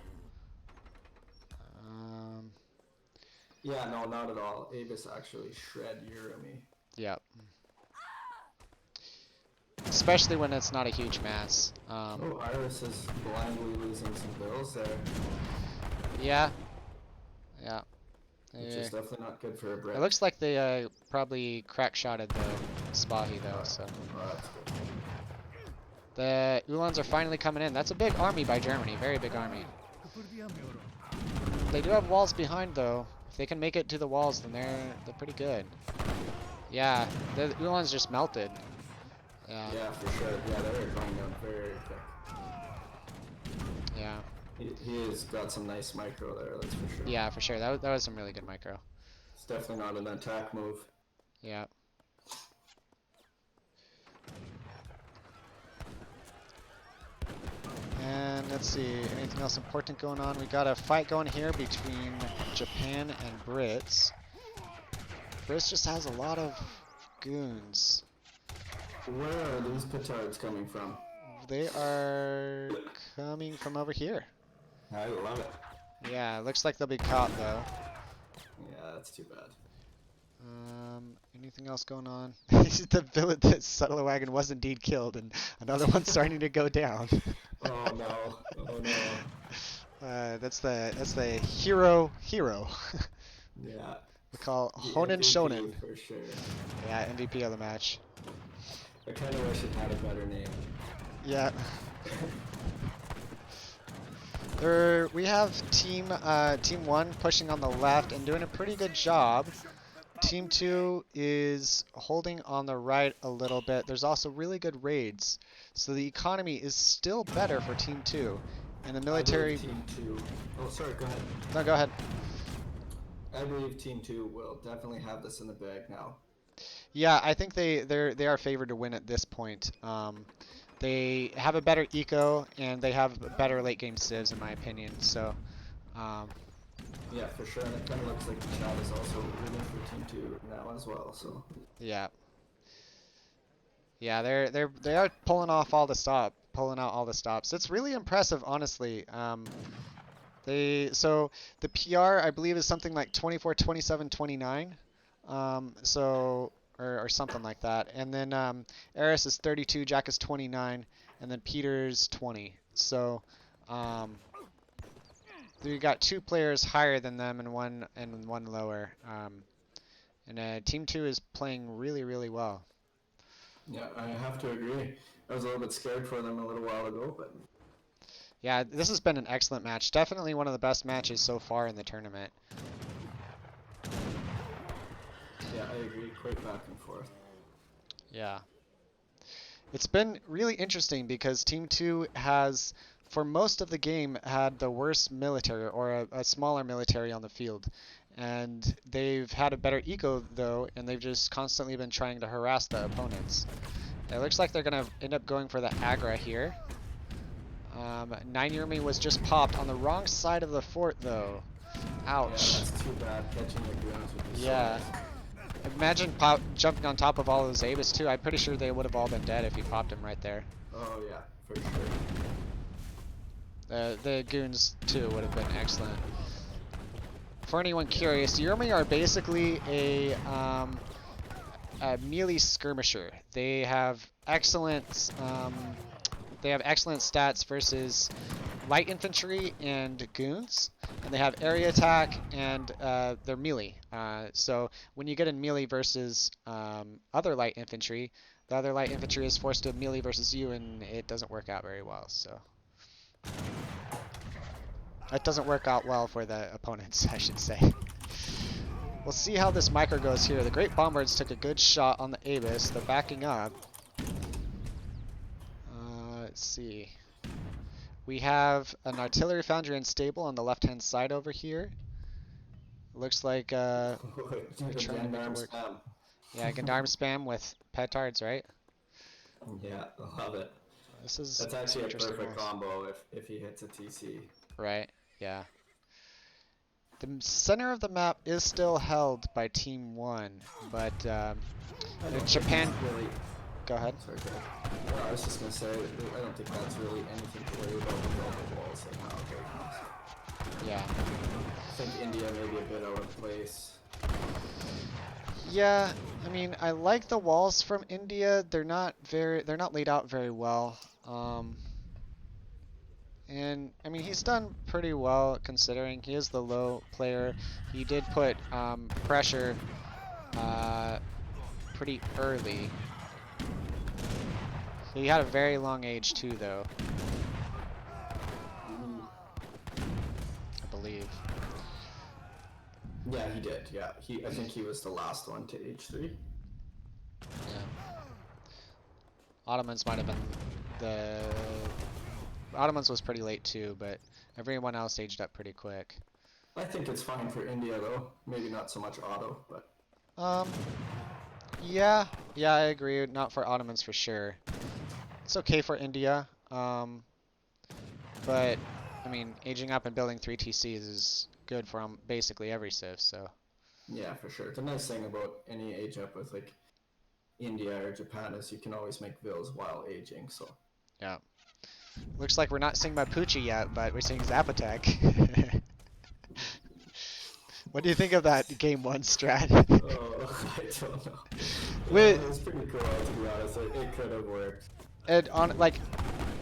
Um, Yeah, no, not at all. Avis actually shred Urumi. yeah. Especially when it's not a huge mass. Oh, Iris is blindly losing some bills there, Yeah, yeah. which is It definitely not good for a Brit. looks like they probably crack-shotted the Spahi though, so. Oh, that's good. The Ulans are finally coming in. That's a big army by Germany, very big army. They do have walls behind though. If they can make it to the walls, then they're pretty good. Yeah, the Ulans just melted. Yeah, Yeah, for sure. Yeah, they're going down very quick. yeah, He has got some nice micro there, that's for sure. yeah, for sure. That was some really good micro. It's definitely not an attack move. Yeah. And let's see, anything else important going on? We got a fight going here between Japan and Brits. Brits just has a lot of goons. Where are these petards coming from? They are coming from over here. I love it. Yeah, looks like they'll be caught though. Yeah, that's too bad. Anything else going on? The settler wagon was indeed killed, and another one's starting to go down. Oh no! Oh no! That's the hero. Yeah, We call the Honen MVP Shonen. for sure. Yeah, MVP of the match. I kind of wish it had a better name. Yeah. We have team 1 pushing on the left and doing a pretty good job. Team 2 is holding on the right a little bit. There's also really good raids. So the economy is still better for Team 2. And the I believe military... Team 2... Oh, sorry, go ahead. No, go ahead. I believe Team 2 will definitely have this in the bag now. Yeah, I think they are favored to win at this point. They have a better eco and they have better late game civs in my opinion. So um, Yeah, for sure. And it kind of looks like the chat is also rooting for Team 2 now as well. So yeah, yeah, they are pulling off all the pulling out all the stops. It's really impressive, honestly. So the PR I believe is something like 24, 27, 29. So or something like that. And then Eris is 32, Jack is 29, and then Peter's 20. So we got 2 players higher than them and one lower. And Team 2 is playing really, really well. yeah, I have to agree. I was a little bit scared for them a little while ago, but Yeah, this has been an excellent match. Definitely one of the best matches so far in the tournament. yeah, I agree. Quite back and forth. Yeah. It's been really interesting because Team 2 has, for most of the game, had the worst military or a smaller military on the field. And they've had a better eco, though, and they've just constantly been trying to harass the opponents. It looks like they're going to end up going for the Agra here. 9 was just popped on the wrong side of the fort, though. Ouch. Yeah, that's too bad. Catching the goons with the Yeah. swords. Imagine jumping on top of all those Avis, too. I'm pretty sure they would have all been dead if he popped him right there. Oh yeah, for sure. The goons, too, would have been excellent. For anyone curious, Yurmi are basically a melee skirmisher. They have excellent stats versus light infantry and goons, and they have area attack and they're melee. So when you get in melee versus other light infantry, the other light infantry is forced to melee versus you, and it doesn't work out very well. So it doesn't work out well for the opponents, I should say. We'll see how this micro goes here. The Great Bombards took a good shot on the Avis. They're backing up. Let's see. We have an artillery foundry and stable on the left-hand side over here. Looks like they're trying to make it work. Spam. Yeah, Gendarme spam with petards, right? Yeah, I love it. This is That's some actually a interesting perfect walls. combo if he hits a TC. Right, yeah. The center of the map is still held by Team 1, but Japan... Really... Go ahead. Sorry, go ahead. I was just going to say, I don't think that's really anything to worry about with all the walls and how it goes. Yeah. I think India may be a bit out of place. Yeah, I mean, I like the walls from India. They're not laid out very well. And I mean, he's done pretty well considering he is the low player. He did put pressure pretty early. He had a very long age too, though. I believe. Yeah, he did. Yeah, I think he was the last one to age 3. Yeah. Ottomans might have been the... Ottomans was pretty late too, but everyone else aged up pretty quick. I think it's fine for India though. Maybe not so much Otto, but... Yeah, I agree. Not for Ottomans for sure. It's okay for India, but I mean, aging up and building 3 TCs is good for basically every civ. So. Yeah, for sure. The nice thing about any age up with like India or Japan is you can always make vills while aging. So. Yeah. Looks like we're not seeing Mapuche yet, but we're seeing Zapotec. What do you think of that game 1 strat? Oh, I don't know. It was pretty cool, to be honest. It could have worked. Like,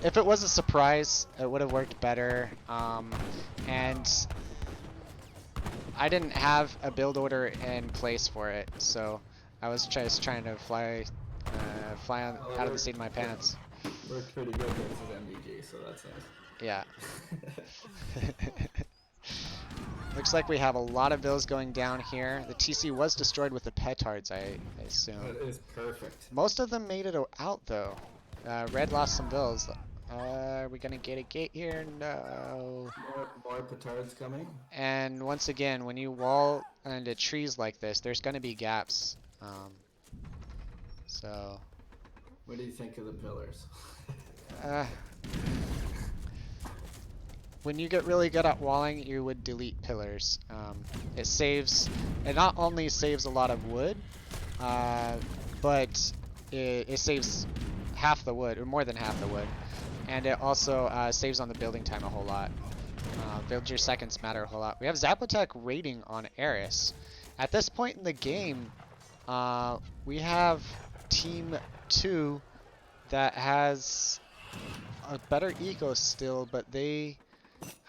if it was a surprise, it would have worked better. And I didn't have a build order in place for it, so I was just trying to Well, out of the seat of my pants. worked pretty good against his MDG, so that's Yeah. nice. Looks like we have a lot of vills going down here. The TC was destroyed with the petards, I assume. That is perfect. Most of them made it out, though. Red lost some vills. Are we gonna get a gate here? No. More petards coming. And once again, when you wall into trees like this, there's gonna be gaps. So. What do you think of the pillars? Uh, when you get really good at walling, you would delete pillars. It not only saves a lot of wood, but it saves half the wood, or more than half the wood. And it also saves on the building time a whole lot. Villager seconds matter a whole lot. We have Zapotec raiding on Eris. At this point in the game, we have Team 2 that has a better eco still, but I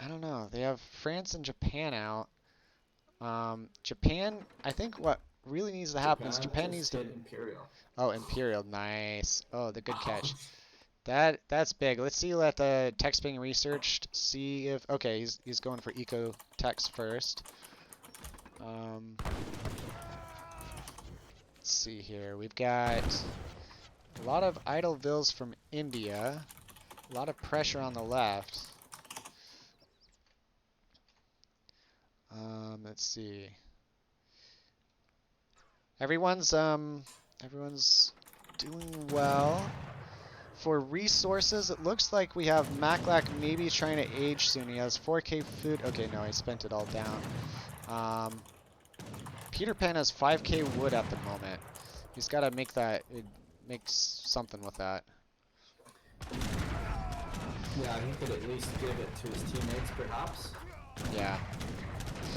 don't know, they have France and Japan out. Japan, I think what really needs to happen is Japan needs to... Imperial. Oh, Imperial, nice. Oh, the good catch. Ouch. That's big. Let's see let the tech's being researched. See if okay, he's going for eco techs first. Let's see here. We've got a lot of idle vills from India. A lot of pressure on the left. Let's see. Everyone's doing well. For resources, it looks like we have Maclac maybe trying to age soon. He has 4k food. Okay, no, he spent it all down. Peter Pan has 5k wood at the moment. He's got to make something with that. Yeah, he could at least give it to his teammates, perhaps. Yeah.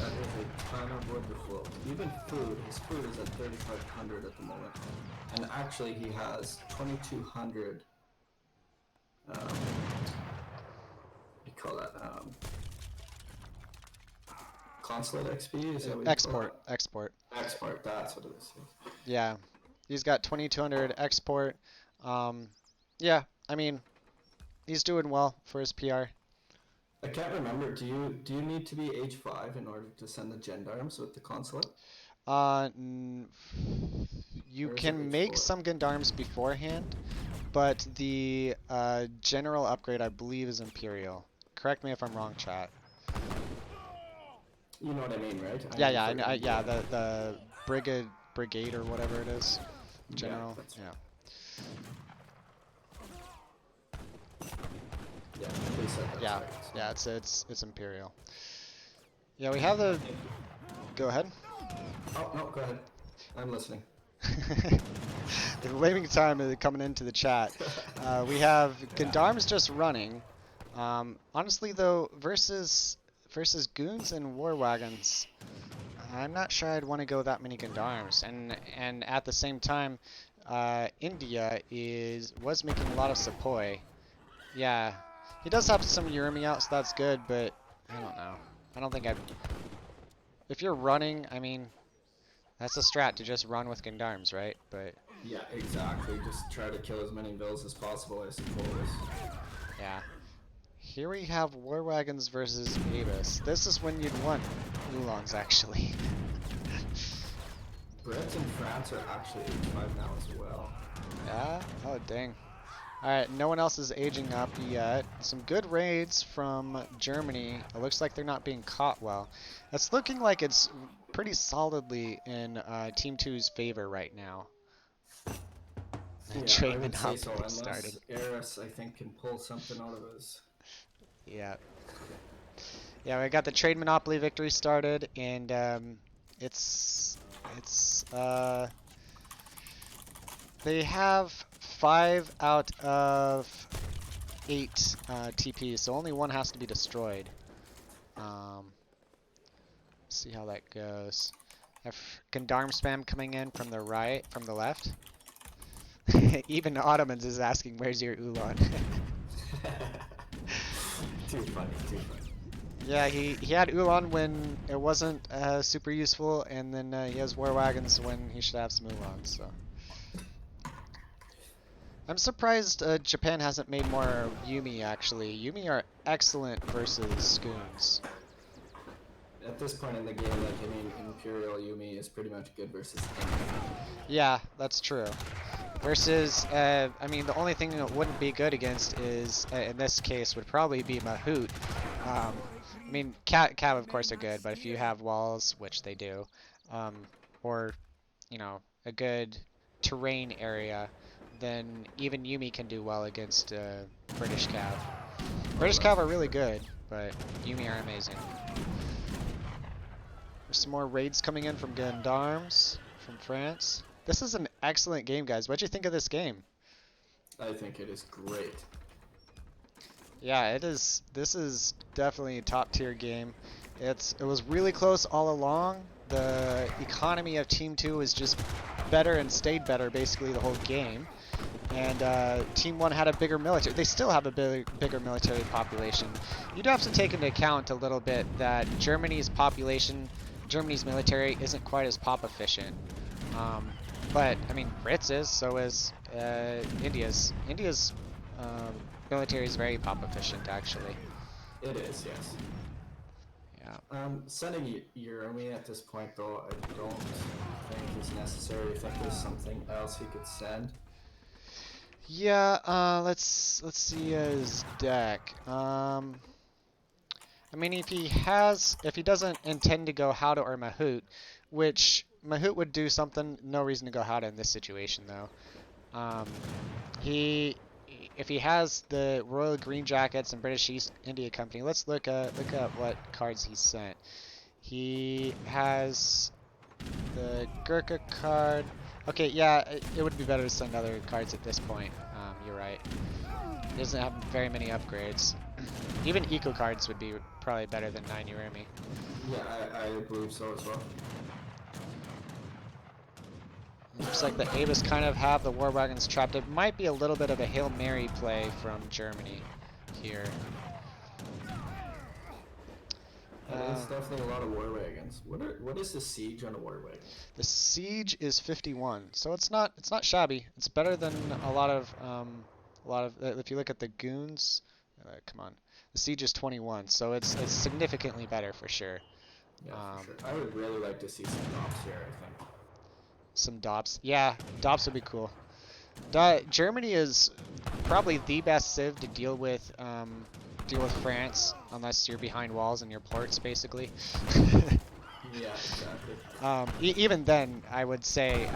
That is a ton of wood to float. Even food, his food is at 3,500 at the moment. And actually he has 2,200, what do you call that, consulate XP? Is that what you Export, export. Export, that's what it is. Yeah. He's got 2,200 export. Yeah, I mean, he's doing well for his PR. I can't remember, do you need to be age 5 in order to send the gendarmes with the consulate? You Or is it can age make 4? some gendarmes beforehand, but the general upgrade I believe is Imperial. Correct me if I'm wrong, chat. You know what I mean, right? Yeah, the brigade or whatever it is. General, Yeah. yeah. Yeah, they said that's Yeah, right, so. yeah, it's Imperial. Yeah, we have the... Go ahead. Oh, no, go ahead. I'm listening. The waiting time is coming into the chat. We have Gendarmes just running. Honestly, though, versus goons and war wagons, I'm not sure I'd want to go that many Gendarmes. And at the same time, India was making a lot of Sepoy. Yeah, he does have some Urumi out, so that's good. But I don't know. I don't think I'd. If you're running, I mean, that's a strat to just run with Gendarmes, right? But Yeah, exactly. Just try to kill as many bills as possible, I suppose. yeah. Here we have War Wagons versus Avis. This is when you'd want Ulans, actually. Brits in France are actually age 5 now as well. Yeah? Oh, dang. Alright, no one else is aging up yet. Some good raids from Germany. It looks like they're not being caught well. It's looking like it's pretty solidly in Team 2's favor right now. Yeah, Trade I would say so, monopoly unless started. Eris, I think, can pull something out of his... Yeah. Yeah, we got the trade monopoly victory started, and it's they have 5 out of 8 TPs, so only one has to be destroyed. See how that goes. Have Gendarme spam coming in from the right, from the left. Even Ottomans is asking, "Where's your Ulan?" Too funny, too funny. Yeah, he had Ulan when it wasn't super useful, and then he has War Wagons when he should have some Ulans, so. I'm surprised Japan hasn't made more Yumi, actually. Yumi are excellent versus Goons. At this point in the game, like, I mean, Imperial Yumi is pretty much good versus anything. Yeah, that's true. Versus, I mean, the only thing it wouldn't be good against is, in this case, would probably be Mahout. I mean, Cat, of course, are good, but if you have walls, which they do, or, you know, a good terrain area, then even Yumi can do well against British Cav. Oh, British that's Cav are for really sure. good, but Yumi are amazing. There's some more raids coming in from Gendarmes, from France. This is an excellent game, guys. What'd you think of this game? I think it is great. Yeah, it is. This is definitely a top tier game. It was really close all along. The economy of Team 2 was just better and stayed better basically the whole game. And Team 1 had a bigger military. They still have a bigger military population. You'd have to take into account a little bit that Germany's population, Germany's military isn't quite as pop efficient. But, I mean, Brits is, so is India's. India's military is very pop efficient, actually. It is, yes. Yeah. Sending Urumi at this point, though, I don't think is necessary. I think there's something else he could send. Yeah, let's see his deck. I mean, if he doesn't intend to go Howdah or Mahout, which Mahout would do something, no reason to go Howdah in this situation, though. Um, he, if he has the Royal Green Jackets and British East India Company, let's look at what cards he sent. He has the Gurkha card. Okay, yeah, it would be better to send other cards at this point. You're right. He doesn't have very many upgrades. Even eco cards would be probably better than 9 Urumi. Yeah, I believe so as well. Looks like the Avis kind of have the war wagons trapped. It might be a little bit of a Hail Mary play from Germany here. That is definitely a lot of war wagons. What is the siege on a war wagon? The siege is 51, so it's not shabby. It's better than a lot of if you look at the goons. Come on, the siege is 21, so it's significantly better for sure. Yeah, for Um, sure. I would really like to see some drops here, I think. some DOPS, yeah, DOPS would be cool. Germany is probably the best civ to deal with France, unless you're behind walls in your ports, basically. Yeah, exactly. Even then, I would say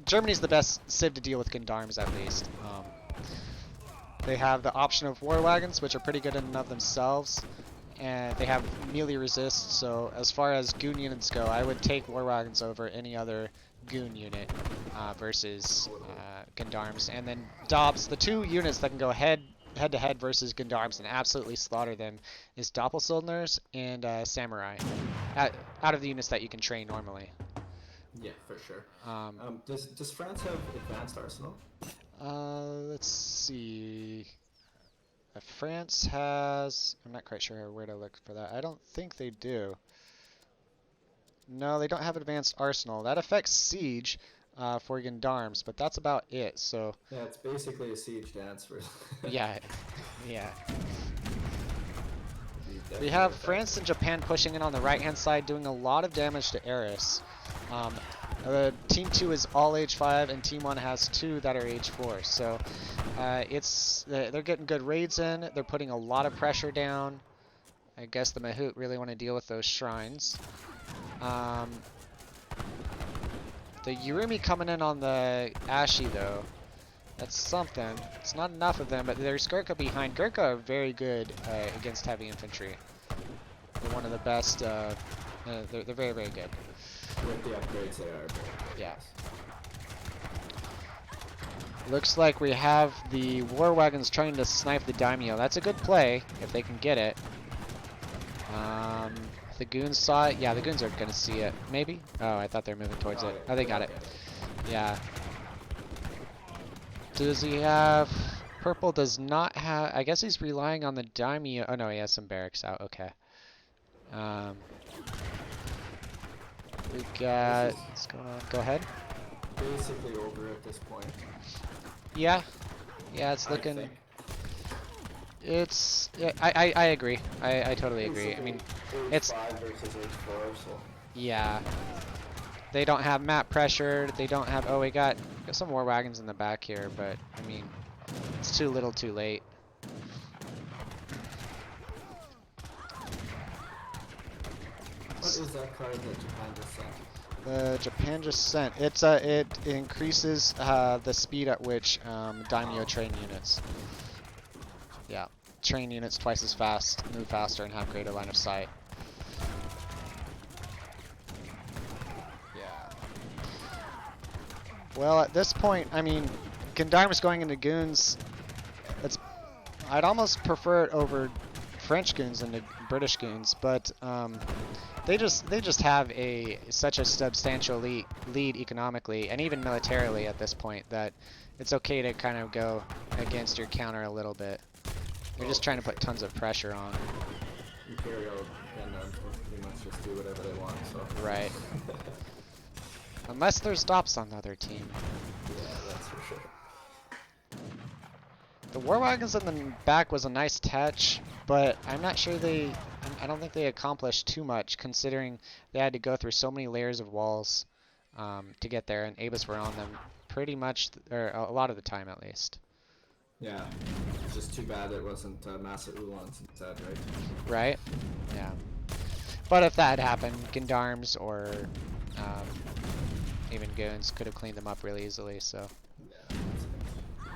Germany's the best civ to deal with gendarmes, at least. They have the option of war wagons, which are pretty good in and of themselves, and they have melee resist. So as far as goon units go, I would take war wagons over any other goon unit versus gendarmes. And then DOPS, the two units that can go head to head versus gendarmes and absolutely slaughter them is Doppelsoldners and Samurai. Out of the units that you can train normally. Yeah, for sure. Um, Does France have advanced arsenal? let's see. France has. I'm not quite sure where to look for that. I don't think they do. No, they don't have advanced arsenal. That affects siege for gendarmes, but that's about it. So Yeah, it's basically a siege dance for. yeah, yeah. Be We definitely have effective. France and Japan pushing in on the right-hand side, doing a lot of damage to Eris. Team 2 is all age 5, and Team 1 has 2 that are age 4. So they're getting good raids in. They're putting a lot of pressure down. I guess the Mahout really want to deal with those shrines. The Urumi coming in on the Ashi, though. That's something. It's not enough of them, but there's Gurkha behind. Gurkha are very good against heavy infantry. They're one of the best. They're very, very good. With the upgrades, they are very good. Yeah. Yes. Looks like we have the war wagons trying to snipe the daimyo. That's a good play if they can get it. The goons saw it. Yeah, the goons are gonna see it. Maybe. Oh, I thought they were moving towards Oh, it. yeah, Oh, they got got it. it. Yeah. Does he have? Purple does not have. I guess he's relying on the daimyo. Oh no, he has some barracks out. Okay. We got. This is What's going on? Go ahead. basically over at this point. Yeah. Yeah, it's I think. looking. It's. Yeah, I agree. I totally It was agree. like I mean, age it's 5 versus age 4, so. yeah. They don't have map pressure. They don't have. Oh, we got some war wagons in the back here, but I mean, it's too little, too late. What is that card that Japan just sent? Japan just sent. It increases the speed at which daimyo Oh. train units. Yeah, train units twice as fast, move faster, and have greater line of sight. Yeah. Well, at this point, I mean, Gendarme's going into goons. It's I'd almost prefer it over French goons than the British goons, but they just have a such a substantial lead economically and even militarily at this point that it's okay to kind of go against your counter a little bit. They're Oh, just trying for to put sure. tons of pressure on. Imperial and pretty much just do whatever they want, so. Right. Unless there's stops on the other team. Yeah, that's for sure. The war wagons in the back was a nice touch, but I'm not sure I don't think they accomplished too much considering they had to go through so many layers of walls to get there, and Abus were on them pretty much, or a lot of the time at least. Yeah, it's just too bad it wasn't massive Ulans instead, right? Right? Yeah. But if that had happened, Gendarmes or um, even Goons could have cleaned them up really easily, so. Yeah, that's good.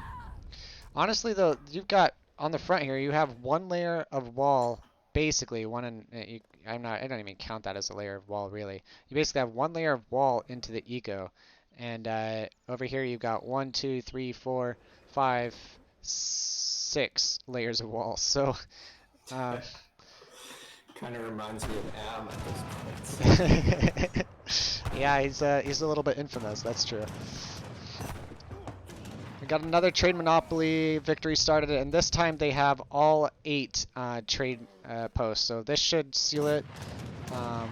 Honestly, though, you've got on the front here, you have one layer of wall, basically one. I don't even count that as a layer of wall, really. You basically have one layer of wall into the eco, and over here you've got one, two, three, four, five, 6 layers of wall. So, um, Kind of reminds me of Am at this point. yeah, he's a little bit infamous. That's true. We got another trade monopoly victory started, and this time they have all 8 trade posts. So this should seal it. Um,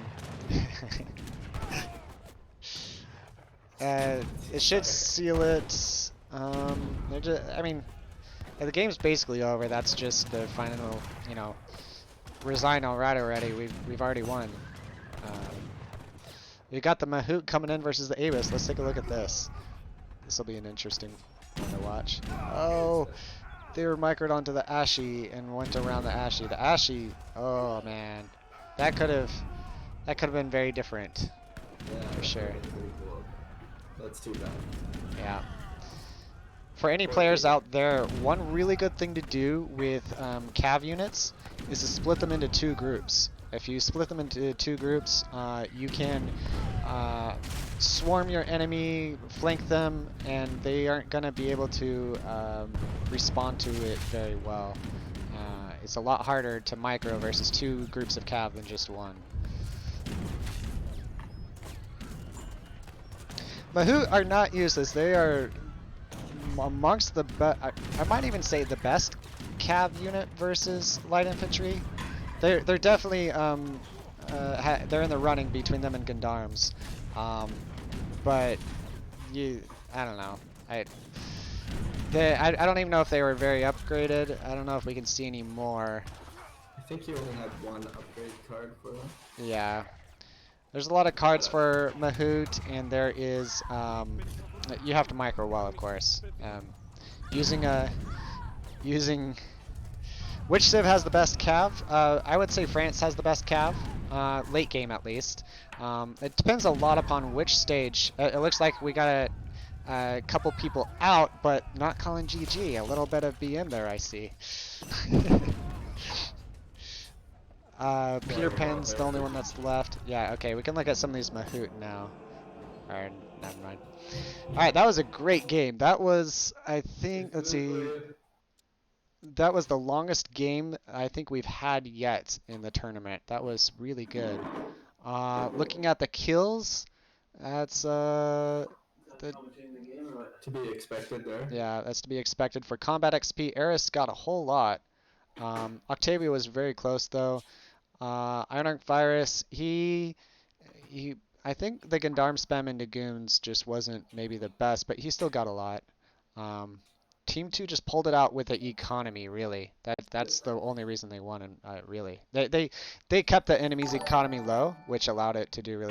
it should Sorry. seal it. I mean, the game's basically over. That's just the final, resign already. We've already won. Um, we got the Mahout coming in versus the Avis. Let's take a look at this. This will be an interesting one to watch. Oh, they were microed onto the Ashy and went around the Ashy. The Ashy, oh man, that could have been very different Yeah, for that would sure. have been pretty cool. That's too bad. Yeah. For any Poor players kid. out there, one really good thing to do with cav units is to split them into 2 groups. If you split them into 2 groups, you can swarm your enemy, flank them, and they aren't going to be able to respond to it very well. It's a lot harder to micro versus 2 groups of cav than just one. Mahout are not useless. They are amongst the best. I might even say the best cav unit versus light infantry. They're definitely they're in the running between them and Gendarmes. Um, but I don't know. I don't even know if they were very upgraded. I don't know if we can see any more. I think you only had one upgrade card for them. Yeah. There's a lot of cards But for Mahout, and there is you have to micro well, of course. Using a using which civ has the best cav? I would say France has the best cav, late game at least. It depends a lot upon which stage. It looks like we got a couple people out, but not calling GG. A little bit of BM there, I see. Peter whatever about Pan's the there only for. one that's left. Yeah, okay, we can look at some of these Mahout now. Alright, never mind. Alright, that was a great game. That was, I think, let's see, that was the longest game I think we've had yet in the tournament. That was really good. Looking at the kills, that's the To be expected there. yeah, that's to be expected for combat XP. Eris got a whole lot. Octavia was very close though. Iron Virus, he I think the Gendarme spam into goons just wasn't maybe the best, but he still got a lot. Um, Team Two just pulled it out with the economy. Really, that's the only reason they won. And really, they kept the enemy's economy low, which allowed it to do really